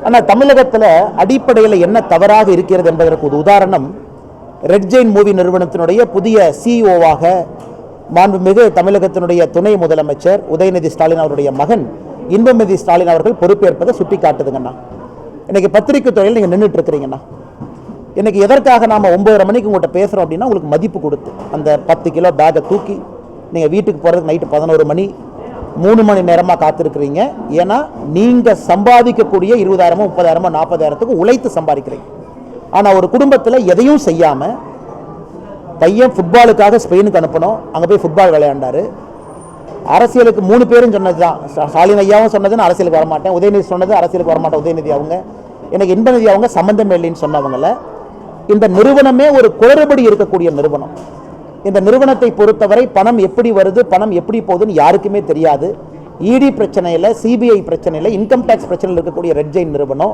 ஆனால் தமிழகத்தில் அடிப்படையில் என்ன தவறாக இருக்கிறது என்பதற்கு ஒரு உதாரணம், ரெட் ஜெயின் மூவி நிறுவனத்தினுடைய புதிய சிஇஓவாக மாண்புமிகு தமிழகத்தினுடைய துணை முதலமைச்சர் உதயநிதி ஸ்டாலின் அவருடைய மகன் இன்பநிதி ஸ்டாலின் அவர்கள் பொறுப்பேற்பதை சுட்டி காட்டுதுங்கண்ணா. இன்னைக்கு பத்திரிகை துறையில் நீங்கள் நின்றுட்டு இருக்கிறீங்கண்ணா. இன்னைக்கு எதற்காக நாம் 9:30 மணிக்கு உங்கள்கிட்ட பேசுகிறோம் அப்படின்னா, உங்களுக்கு மதிப்பு கொடுத்து அந்த 10 கிலோ பேக்கை தூக்கி நீங்கள் வீட்டுக்கு போகிறதுக்கு நைட்டு 11 மணி 3 மணி நேரமாக காத்திருக்கிறீங்க. ஏன்னா நீங்கள் சம்பாதிக்கக்கூடிய 20,000 30,000 40,000 உழைத்து சம்பாதிக்கிறீங்க. ஆனால் ஒரு குடும்பத்தில் எதையும் செய்யாமல் பையன் ஃபுட்பாலுக்காக ஸ்பெயினுக்கு அனுப்பணும், அங்கே போய் ஃபுட்பால் விளையாண்டாரு. அரசியலுக்கு 3 பேரும் சொன்னது தான், ஸ்டாலின் ஐயாவும் சொன்னது நான் அரசியலுக்கு வரமாட்டேன், உதயநிதி சொன்னது அரசியலுக்கு வரமாட்டேன், உதயநிதி அவங்க எனக்கு இன்பநிதி அவங்க சம்பந்தம் இல்லைன்னு சொன்னவங்கள. இந்த நிறுவனமே ஒரு குளறுபடி இருக்கக்கூடிய நிறுவனம். இந்த நிறுவனத்தை பொறுத்தவரை பணம் எப்படி வருது, பணம் எப்படி போகுதுன்னு யாருக்குமே தெரியாது. இடி பிரச்சனையில், சிபிஐ பிரச்சனையில், இன்கம் டேக்ஸ் பிரச்சனையில் இருக்கக்கூடிய ரெட் ஜெயின் நிறுவனம்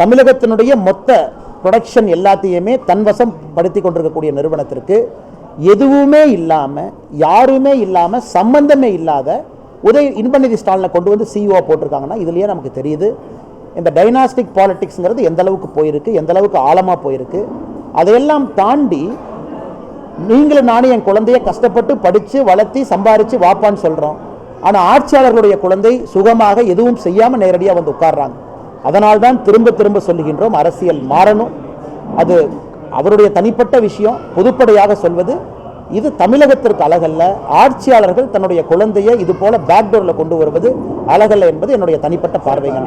தமிழகத்தினுடைய மொத்த ப்ரொடக்ஷன் எல்லாத்தையுமே தன்வசம் படுத்தி கொண்டிருக்கக்கூடிய நிறுவனத்திற்கு எதுவுமே இல்லாமல், யாருமே இல்லாமல், சம்பந்தமே இல்லாத இன்பநிதி ஸ்டாலினை கொண்டு வந்து சிஇஓ போட்டிருக்காங்கன்னா இதுலேயே நமக்கு தெரியுது இந்த டைனாஸ்டிக் பாலிடிக்ஸ்ங்கிறது எந்த அளவுக்கு போயிருக்கு, எந்த அளவுக்கு ஆழமாக போயிருக்கு. அதையெல்லாம் தாண்டி நீங்களும் நானும் என் குழந்தைய கஷ்டப்பட்டு படித்து வளர்த்தி சம்பாரித்து வாப்பான்னு சொல்கிறோம். ஆனால் ஆட்சியாளர்களுடைய குழந்தை சுகமாக எதுவும் செய்யாமல் நேரடியாக வந்து உட்கார்றாங்க. அதனால்தான் திரும்ப திரும்ப சொல்லுகின்றோம், அரசியல் மாறணும். அது அவருடைய தனிப்பட்ட விஷயம். பொதுப்படையாக சொல்வது இது தமிழகத்திற்கு அழகல்ல. ஆட்சியாளர்கள் தன்னுடைய குழந்தையை இது போல பேக்டோரில் கொண்டு வருவது அழகல்ல என்பது என்னுடைய தனிப்பட்ட பார்வைங்க.